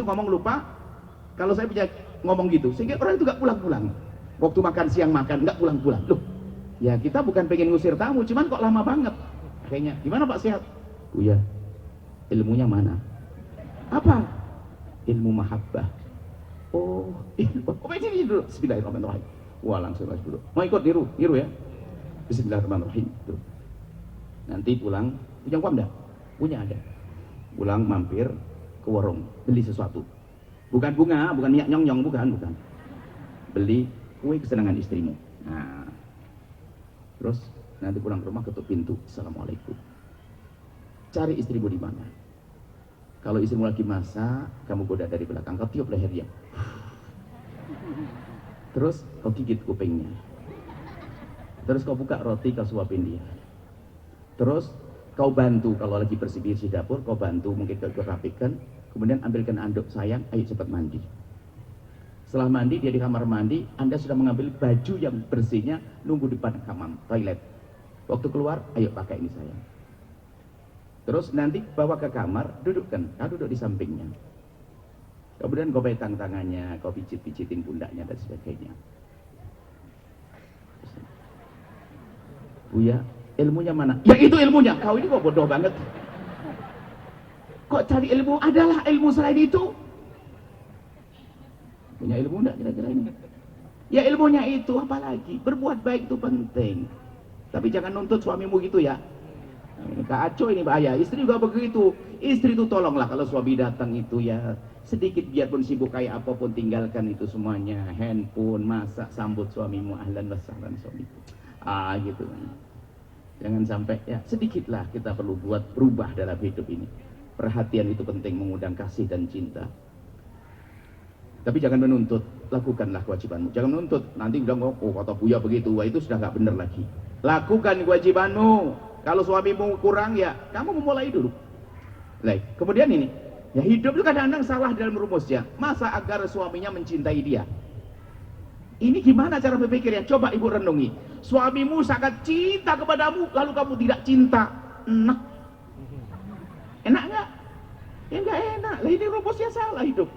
ngomong lupa, kalau saya punya ngomong gitu, sehingga orang itu gak pulang-pulang. Waktu makan siang makan, gak pulang-pulang. Loh, ya kita bukan pengen ngusir tamu, cuman kok lama banget. Kayaknya, gimana Pak sehat? Buya, ilmunya mana? Apa? Ilmu mahabbah. Oh, ilmu. Oh, sini dulu. Bismillahirrahmanirrahim. Wah, langsung dulu. Mau ikut niru ya. Bismillahirrahmanirrahim. Tuh. Nanti pulang, punya uang enggak? Punya ada. Pulang mampir ke warung, beli sesuatu. Bukan bunga, bukan minyak nyong-nyong, bukan. Beli kue kesenangan istrimu. Nah, terus nanti pulang ke rumah ketuk pintu. Assalamualaikum. Cari istrimu di mana? Kalau istrimu lagi masak, kamu goda dari belakang, kau tiup lehernya. Terus kau gigit kupingnya. Terus kau buka roti, kau suapin dia. Terus kau bantu kalau lagi bersih-bersih dapur, kau bantu mungkin kau rapikan, kemudian ambilkan anduk, sayang, ayo cepat mandi. Setelah mandi, dia di kamar mandi, Anda sudah mengambil baju yang bersihnya, nunggu di depan kamar toilet. Waktu keluar, ayo pakai ini sayang. Terus nanti bawa ke kamar, dudukkan, kau duduk di sampingnya. Kemudian kau pegang tangannya, kau pijit-pijitin pundaknya dan sebagainya. Buya, ilmunya mana? Ya itu ilmunya. Kau ini kok bodoh banget. Kok cari ilmu? Adalah ilmu selain itu. Punya ilmu enggak kira-kira ini? Ya ilmunya itu, apalagi berbuat baik itu penting. Tapi jangan nuntut suamimu gitu ya. Kacau ini bahaya. Istri juga begitu. Istri itu tolonglah kalau suami datang itu ya sedikit biarpun sibuk kayak apapun, tinggalkan itu semuanya. Handphone, masak, sambut suamimu, ahlan wa sahlan suamiku. Gitu. Jangan sampai ya sedikitlah kita perlu buat berubah dalam hidup ini. Perhatian itu penting, mengundang kasih dan cinta. Tapi jangan menuntut, lakukanlah kewajibanmu. Jangan menuntut, nanti udah ngomong, kata Buya begitu, wah itu sudah gak benar lagi. Lakukan kewajibanmu. Kalau suamimu kurang ya, kamu memulai dulu. Baik, kemudian ini, ya hidup itu kadang-kadang salah dalam rumusnya. Masa agar suaminya mencintai dia? Ini gimana cara berpikirnya? Coba ibu renungi. Suamimu sangat cinta kepadamu, lalu kamu tidak cinta. Enak? Enak nggak? Ya nggak enak. Lah ini rumusnya salah hidup.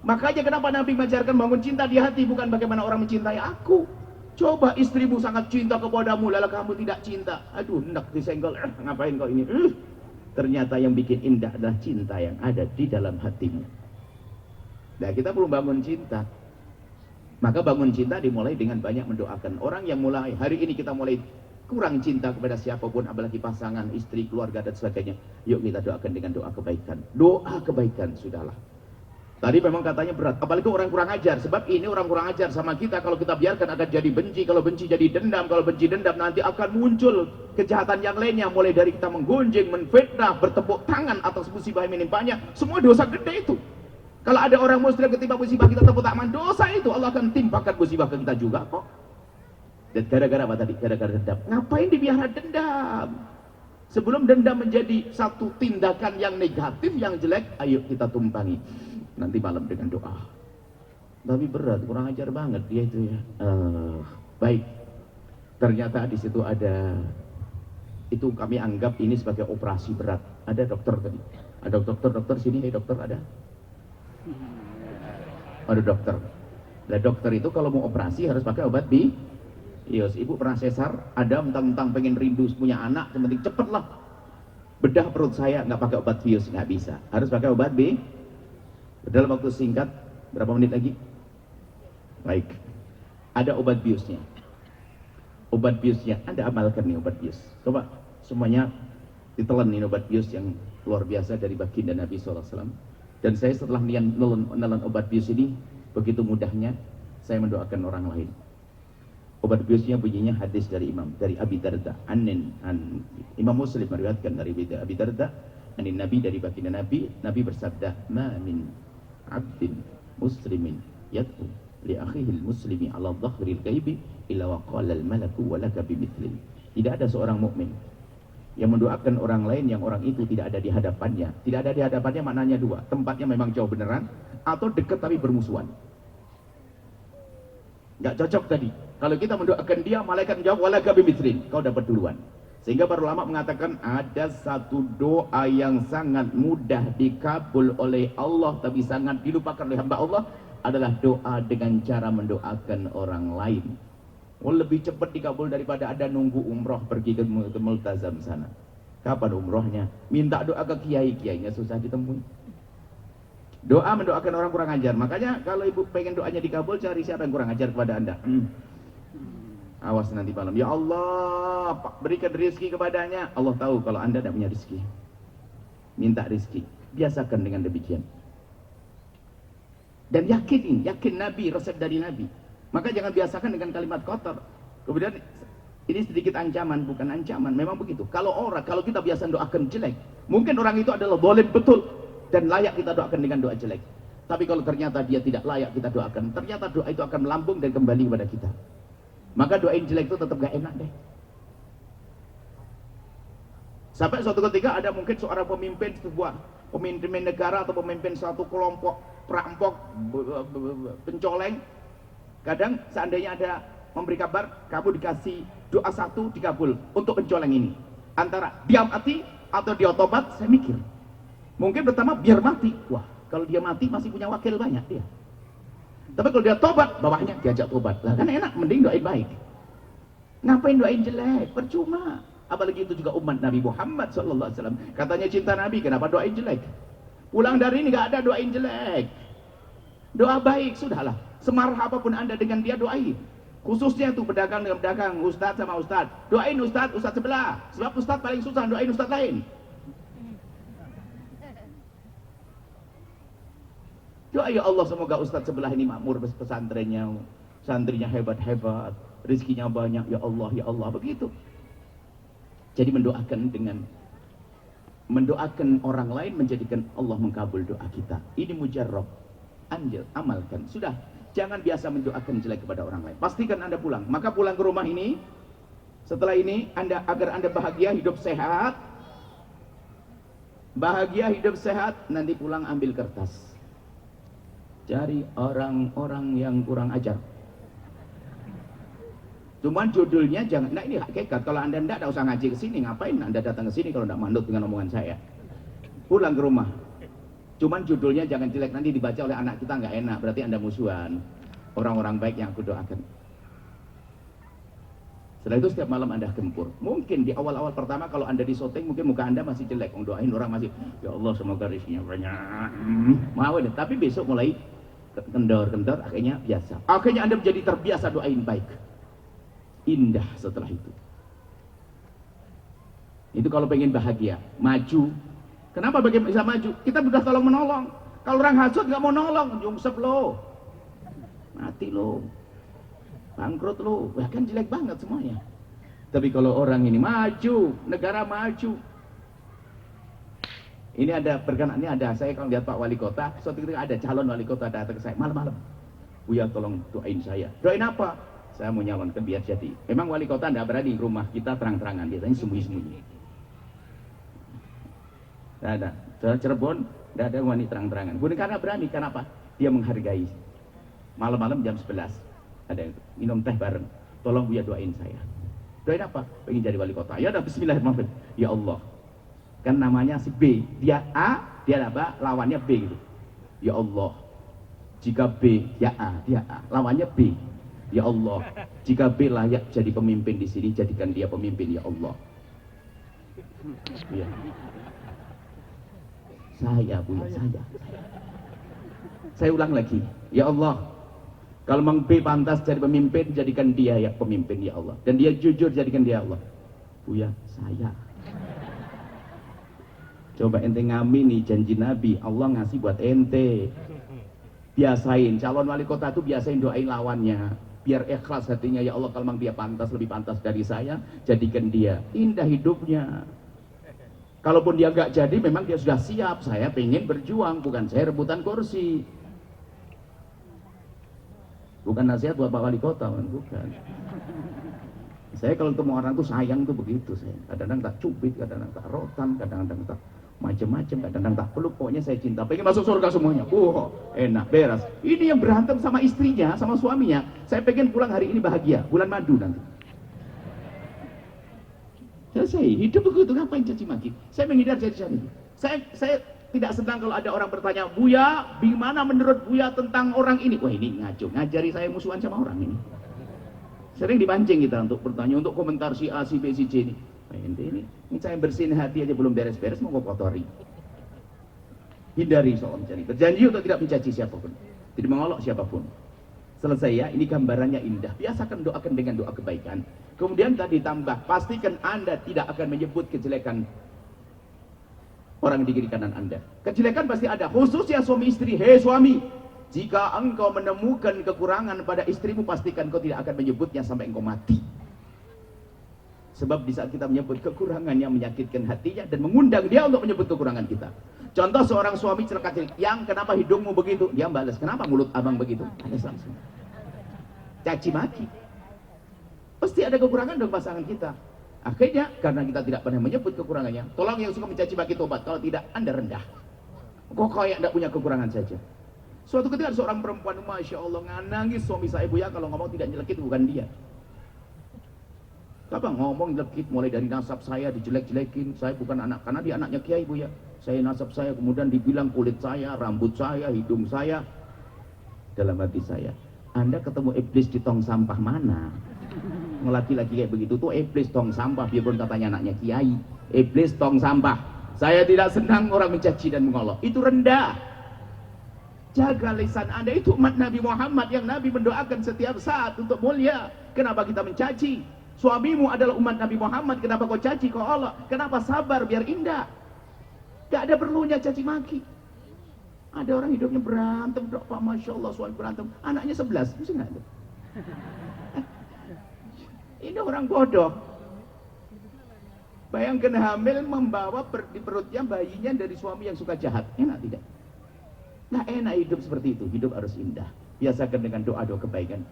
Makanya kenapa Nabi mengajarkan bangun cinta di hati, bukan bagaimana orang mencintai aku. Coba istrimu sangat cinta kepadamu, lalu kamu tidak cinta. Aduh, enak disenggol. Ngapain kau ini? Ternyata yang bikin indah adalah cinta yang ada di dalam hatimu. Nah, kita perlu bangun cinta. Maka bangun cinta dimulai dengan banyak mendoakan. Orang yang mulai, hari ini kita mulai kurang cinta kepada siapapun, apalagi pasangan, istri, keluarga, dan sebagainya. Yuk kita doakan dengan doa kebaikan. Doa kebaikan, sudahlah. Tadi memang katanya berat, apalagi orang kurang ajar. Sebab ini orang kurang ajar sama kita, kalau kita biarkan akan jadi benci. Kalau benci jadi dendam, kalau benci dendam nanti akan muncul kejahatan yang lainnya. Mulai dari kita menggunjing, menfitnah, bertepuk tangan atas musibah yang menimpanya. Semua dosa gede itu. Kalau ada orang muslim ketimpa musibah, kita tepuk tangan, dosa itu Allah akan timpakan musibah ke kita juga kok. Dan gara-gara apa tadi? Gara-gara dendam. Ngapain dibiarkan dendam? Sebelum dendam menjadi satu tindakan yang negatif, yang jelek, ayo kita tumpangi. Nanti malam dengan doa. Tapi berat, kurang ajar banget dia itu ya. Baik. Ternyata di situ ada, itu kami anggap ini sebagai operasi berat. Ada dokter tadi. Ada dokter sini, hey dokter ada. Ada dokter. Nah dokter itu kalau mau operasi harus pakai obat bius. Ibu pernah sesar, ada mentang-mentang pengen rindu punya anak, yang penting cepet lah bedah perut saya, nggak pakai obat bius, nggak bisa. Harus pakai obat dalam waktu singkat. Berapa menit lagi? Baik. Ada obat biusnya. Obat biusnya, Anda amalkan nih obat bius. Coba semuanya ditelan nih obat bius yang luar biasa dari baginda Nabi SAW. Dan saya setelah menelan obat bius ini, begitu mudahnya saya mendoakan orang lain. Obat biusnya bunyinya hadis dari Abi Darda. Imam Muslim meriwayatkan dari Abi Darda, Nabi, dari baginda Nabi bersabda, "Ma min 'abdin muslimin yad'u li akhihi al-muslimi 'ala dhahril ghaibi illa wa qala al-malaku wa laka bimithli." Tidak ada seorang mukmin yang mendoakan orang lain yang orang itu tidak ada di hadapannya. Tidak ada di hadapannya maknanya dua, tempatnya memang jauh beneran, atau dekat tapi bermusuhan. Nggak cocok tadi. Kalau kita mendoakan dia, malaikat menjawab walaka bimithlin, kau dapat duluan. Sehingga para ulama mengatakan ada satu doa yang sangat mudah dikabul oleh Allah tapi sangat dilupakan oleh hamba Allah, adalah doa dengan cara mendoakan orang lain. Lebih cepat dikabul daripada ada nunggu umroh pergi ke Multazam sana. Kapan umrohnya? Minta doa ke kiai-kiainya susah ditemui. Doa mendoakan orang kurang ajar. Makanya kalau ibu pengen doanya dikabul, cari siapa yang kurang ajar kepada anda. Awas nanti malam, ya Allah berikan rezeki kepadanya. Allah tahu kalau anda tidak punya rezeki. Minta rezeki, biasakan dengan demikian. Dan yakin Nabi, resep dari Nabi. Maka jangan biasakan dengan kalimat kotor. Kemudian ini sedikit ancaman, bukan ancaman, memang begitu. Kalau kita biasa doakan jelek, mungkin orang itu adalah boleh betul dan layak kita doakan dengan doa jelek. Tapi kalau ternyata dia tidak layak kita doakan, ternyata doa itu akan melambung dan kembali kepada kita. Maka doain jelek itu tetap gak enak deh. Sampai suatu ketika ada mungkin seorang pemimpin negara atau pemimpin suatu kelompok perampok, pencoleng. Kadang seandainya ada memberi kabar, kamu dikasih doa satu dikabul untuk pencoleng ini. Antara dia mati atau dia tobat, saya mikir. Mungkin pertama biar mati. Wah, kalau dia mati masih punya wakil banyak dia. Tapi kalau dia tobat, bawahnya diajak tobat. Lah kan enak, mending doain baik. Ngapain doain jelek? Percuma. Apalagi itu juga umat Nabi Muhammad SAW. Katanya cinta Nabi, kenapa doain jelek? Pulang dari ini gak ada doain jelek. Doa baik, sudahlah. Semarah apapun anda dengan dia, doain. Khususnya itu pedagang dengan pedagang, ustadz sama ustadz. Doain ustadz sebelah. Sebab ustadz paling susah, doain ustadz lain. Doa ya Allah semoga ustadz sebelah ini makmur pesantrennya, santrinya hebat-hebat, rezekinya banyak, ya Allah, begitu. Jadi mendoakan orang lain menjadikan Allah mengkabul doa kita. Ini mujarrab, anjil, amalkan. Sudah, jangan biasa mendoakan jelek kepada orang lain. Pastikan anda pulang, maka pulang ke rumah ini, setelah ini agar anda bahagia, hidup sehat, nanti pulang ambil kertas. Cari orang-orang yang kurang ajar. Cuman judulnya jangan, nah ini hakikat. Kalau anda tidak usah ngaji ke sini, ngapain anda datang ke sini kalau tidak manut dengan omongan saya? Pulang ke rumah. Cuman judulnya jangan jelek, nanti dibaca oleh anak kita nggak enak, berarti anda musuhan. Orang-orang baik yang aku doakan. Setelah itu setiap malam anda gempur. Mungkin di awal-awal pertama kalau anda disoting, mungkin muka anda masih jelek. Doain orang masih, ya Allah semoga rezekinya banyak. Mau deh, tapi besok mulai kendor-kendor, akhirnya biasa. Akhirnya anda menjadi terbiasa doain baik. Indah setelah itu. Itu kalau pengen bahagia, maju. Kenapa bagaimana bisa maju? Kita sudah tolong menolong. Kalau orang hasut nggak mau nolong, nyungsep lo, mati lo, bangkrut lo, bahkan jelek banget semuanya. Tapi kalau orang ini maju, negara maju. Ini ada perkenalan, ini ada saya kalau lihat Pak Wali Kota, suatu ketika ada calon wali kota datang ke saya malam-malam. Buya tolong doain saya. Doain apa? Saya mau nyalonkan biar jadi. Memang wali kota tidak berani rumah kita terang-terangan, biasanya sembunyi-sembunyi. Tidak ada. Cirebon tidak ada wanita terang-terangan. Bukan karena berani, karena apa? Dia menghargai. Malam-malam jam 11 ada minum teh bareng. Tolong Buya doain saya. Doain apa? Pengen jadi wali kota. Ya udah bismillahirrahmanirrahim. Ya Allah. Kan namanya si B, dia A, dia apa? Lawannya B gitu. Ya Allah. Jika B, ya A, dia A. Lawannya B. Ya Allah, jika B layak jadi pemimpin di sini, jadikan dia pemimpin, ya Allah. Ya. Saya, Bu, saya ulang lagi. Ya Allah, kalau Mang B pantas jadi pemimpin, jadikan dia ya pemimpin, ya Allah. Dan dia jujur, jadikan dia Allah. Buya, saya. Coba ente ngamini janji Nabi, Allah ngasih buat ente. Biasain, calon wali kota itu biasain doain lawannya. Biar ikhlas hatinya, ya Allah kalau memang dia pantas, lebih pantas dari saya, jadikan dia indah hidupnya. Kalaupun dia nggak jadi, memang dia sudah siap, saya pengen berjuang, bukan saya rebutan kursi. Bukan nasihat buat Pak Wali Kota, bukan. Saya kalau ketemu orang tuh sayang tuh begitu, saya kadang-kadang tak cubit, kadang-kadang tak rotan, kadang-kadang tak macam-macam, kadang-kadang tak peluk, pokoknya saya cinta, pengen masuk surga semuanya. Enak, beres. Ini yang berantem sama istrinya, sama suaminya, saya pengen pulang hari ini bahagia, bulan madu nanti. Selesai. Hidup begitu, ngapain caci maki? Saya menghindar caci maki. Saya tidak senang kalau ada orang bertanya, Buya, bagaimana menurut Buya tentang orang ini? Wah, ini ngaco, ngajari saya musuhan sama orang ini. Sering dipancing kita untuk bertanya, untuk komentar si A, si B, si C ini. Wah, ini saya bersihin hati aja belum beres-beres, mau kotori. Hindari soal mencari. Berjanji untuk tidak mencaci siapapun, tidak mengolok siapapun. Selesai ya, ini gambarannya indah. Biasakan doakan dengan doa kebaikan. Kemudian tadi tambah, pastikan Anda tidak akan menyebut kejelekan orang di kiri kanan Anda. Kejelekan pasti ada, khususnya suami istri. Hei suami, jika engkau menemukan kekurangan pada istrimu, pastikan kau tidak akan menyebutnya sampai engkau mati. Sebab di saat kita menyebut kekurangannya, menyakitkan hatinya dan mengundang dia untuk menyebut kekurangan kita. Contoh seorang suami celaka-celik, yang kenapa hidungmu begitu? Dia balas, kenapa mulut abang begitu? Balas langsung. Caci maki. Pasti ada kekurangan dalam pasangan kita. Akhirnya karena kita tidak pernah menyebut kekurangannya, tolong yang suka mencaci maki tobat. Kalau tidak, Anda rendah. Kok kayak tidak punya kekurangan saja. Suatu ketika ada seorang perempuan, Masya Allah, nangis suami saya, Buya, kalau ngomong tidak nyelekit bukan dia. Apa ngomong nyelekit, mulai dari nasab saya dijelek-jelekin, saya bukan anak, karena dia anaknya kiai, Buya. Saya nasab saya, kemudian dibilang kulit saya, rambut saya, hidung saya. Dalam hati saya, Anda ketemu iblis di tong sampah mana? Laki-laki kayak begitu tuh iblis tong sampah, biarpun katanya anaknya kiai. Iblis tong sampah. Saya tidak senang orang mencaci dan mengolok, itu rendah. Jaga lisan Anda, itu umat Nabi Muhammad yang Nabi mendoakan setiap saat untuk mulia. Kenapa kita mencaci? Suamimu adalah umat Nabi Muhammad, kenapa kau caci, kau olok? Kenapa sabar biar indah? Gak ada perlunya caci maki. Ada orang hidupnya berantem, Pak, Masya Allah, suami berantem, anaknya 11, mesti nggak ada. Ini orang bodoh. Bayangkan hamil membawa di perutnya bayinya dari suami yang suka jahat. Enak tidak? Nah, enak hidup seperti itu. Hidup harus indah. Biasakan dengan doa-doa kebaikan.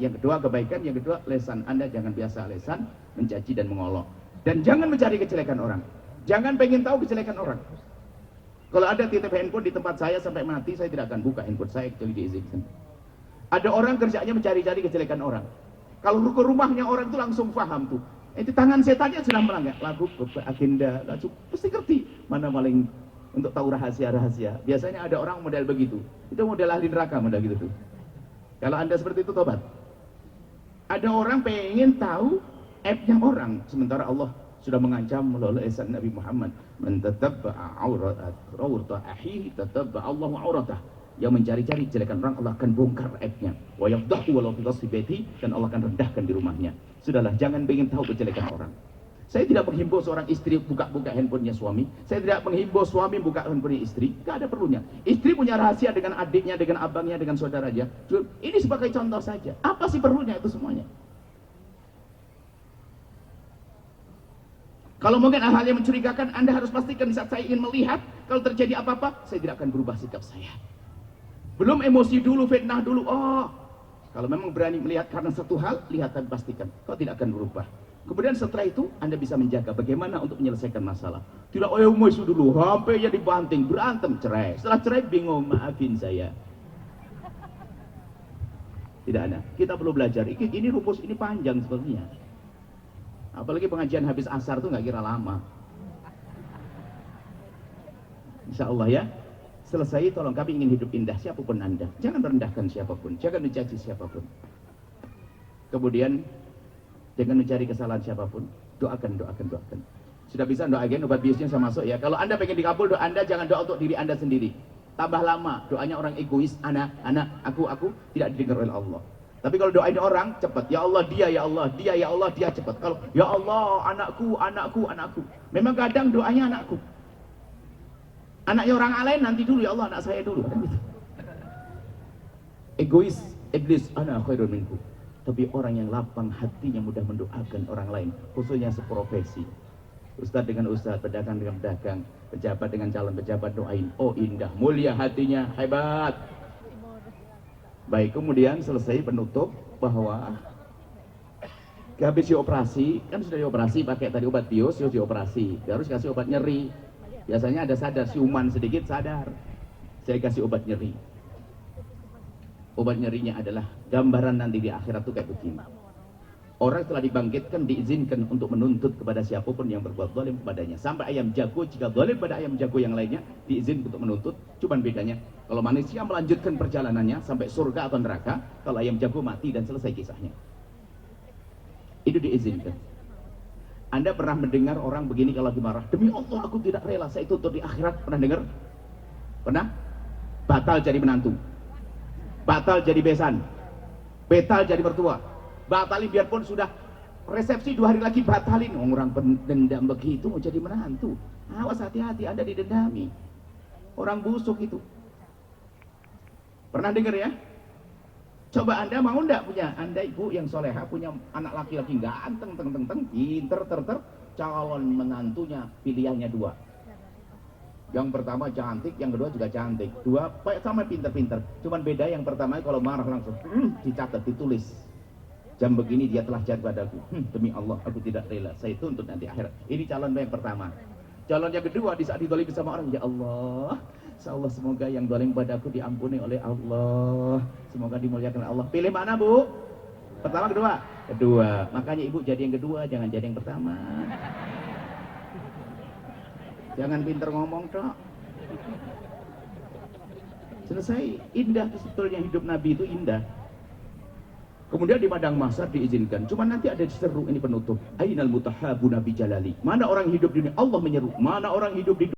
Yang kedua kebaikan, yang kedua lesan Anda jangan biasa lesan mencaci dan mengolok. Dan jangan mencari kejelekan orang. Jangan pengen tahu kejelekan orang. Kalau ada titip handphone di tempat saya sampai mati, saya tidak akan buka handphone saya kecuali diizinkan. Ada orang kerjanya mencari-cari kejelekan orang. Kalau ke rumahnya orang itu langsung paham tuh. Itu tangan setannya sudah melanggar. Lagu agenda, lagu pasti ngerti mana paling untuk tahu rahasia-rahasia. Biasanya ada orang model begitu. Itu model ahli neraka model gitu tuh. Kalau Anda seperti itu tobat. Ada orang pengen tahu aibnya orang, sementara Allah sudah mengancam melalui lisan Nabi Muhammad, "Man tatabba'a aurata akhihi tatabba'a Allahu auratah." Yang mencari-cari kejelekan orang, Allah akan bongkar aibnya. Wa yafdahu walau fi qasri baiti, dan Allah akan rendahkan di rumahnya. Sudahlah, jangan ingin tahu kejelekan orang. Saya tidak menghimbau seorang istri buka-buka handphonenya suami. Saya tidak menghimbau suami buka handphonenya istri. Gak ada perlunya. Istri punya rahasia dengan adiknya, dengan abangnya, dengan saudaranya. Ini sebagai contoh saja. Apa sih perlunya itu semuanya? Kalau mungkin hal yang mencurigakan, Anda harus pastikan saat saya ingin melihat, kalau terjadi apa-apa, saya tidak akan berubah sikap saya. Belum emosi dulu, fitnah dulu. Oh, kalau memang berani melihat karena satu hal, lihat tapi pastikan kau tidak akan berubah. Kemudian setelah itu Anda bisa menjaga bagaimana untuk menyelesaikan masalah. Tidak emosi dulu, sampai ya dibanting, berantem, cerai. Setelah cerai bingung, maafin saya. Tidak ada. Kita perlu belajar. Ini rumus ini panjang sebenarnya. Apalagi pengajian habis asar tuh nggak kira lama. Insya Allah ya. Selesai, tolong kami ingin hidup indah siapapun Anda. Jangan merendahkan siapapun, jangan mencaci siapapun. Kemudian jangan mencari kesalahan siapapun. Doakan. Sudah bisa doakan, obat biusnya saya masuk ya. Kalau Anda pengen dikabul doa Anda, jangan doa untuk diri Anda sendiri. Tambah lama, doanya orang egois, anak, aku tidak didengar oleh Allah. Tapi kalau doain orang cepat, ya Allah dia, ya Allah dia, ya Allah dia, cepat. Kalau ya Allah anakku. Memang kadang doanya anakku. Anaknya orang lain nanti dulu, ya Allah anak saya dulu. Egois, iblis, ana khairun minku. Tapi orang yang lapang hatinya mudah mendoakan orang lain, khususnya seprofesi. Ustadz dengan ustadz, pedagang dengan pedagang, pejabat dengan calon pejabat, doain. Oh indah, mulia hatinya, hebat. Baik, kemudian selesai penutup bahwa habis dioperasi, kan sudah dioperasi pakai tadi obat bius, dioperasi, harus kasih obat nyeri. Biasanya ada sadar, siuman sedikit sadar. Saya kasih obat nyeri. Obat nyerinya adalah gambaran nanti di akhirat tuh kayak begini. Orang telah dibangkitkan diizinkan untuk menuntut kepada siapapun yang berbuat zalim kepadanya. Sampai ayam jago, jika zalim pada ayam jago yang lainnya, diizinkan untuk menuntut. Cuman bedanya, kalau manusia melanjutkan perjalanannya sampai surga atau neraka, kalau ayam jago mati dan selesai kisahnya. Itu diizinkan. Anda pernah mendengar orang begini kalau lagi marah, demi Allah aku tidak rela saya tuntut di akhirat. Pernah dengar? Pernah? Batal jadi menantu, batal jadi besan, batal jadi mertua, batalin biarpun sudah resepsi 2 hari lagi, batalin. Orang pendendam begitu mau jadi menantu, awas, hati-hati Anda didendami. Orang busuk itu. Pernah dengar ya? Coba Anda mau enggak punya, Anda ibu yang soleha punya anak laki-laki ganteng, pinter, calon menantunya pilihannya 2. Yang pertama cantik, yang kedua juga cantik. 2 sama pinter-pinter. Cuman beda yang pertama kalau marah langsung dicatat, ditulis. Jam begini dia telah jatuh padaku. Demi Allah aku tidak rela saya tuntut nanti akhirat. Ini calon yang pertama. Calon yang kedua di saat didolimi sama orang, ya Allah, semoga yang dolim padaku diampuni oleh Allah, semoga dimuliakan oleh Allah. Pilih mana Bu? Pertama, kedua? Kedua. Makanya ibu jadi yang kedua, jangan jadi yang pertama. Jangan pinter ngomong tok. Selesai. Indah sebetulnya hidup Nabi itu indah. Kemudian di padang mahsyar diizinkan. Cuma nanti ada diseru, ini penutup. Ainal mutahabuna bi jalali. Mana orang hidup di dunia Allah menyeru. Mana orang hidup di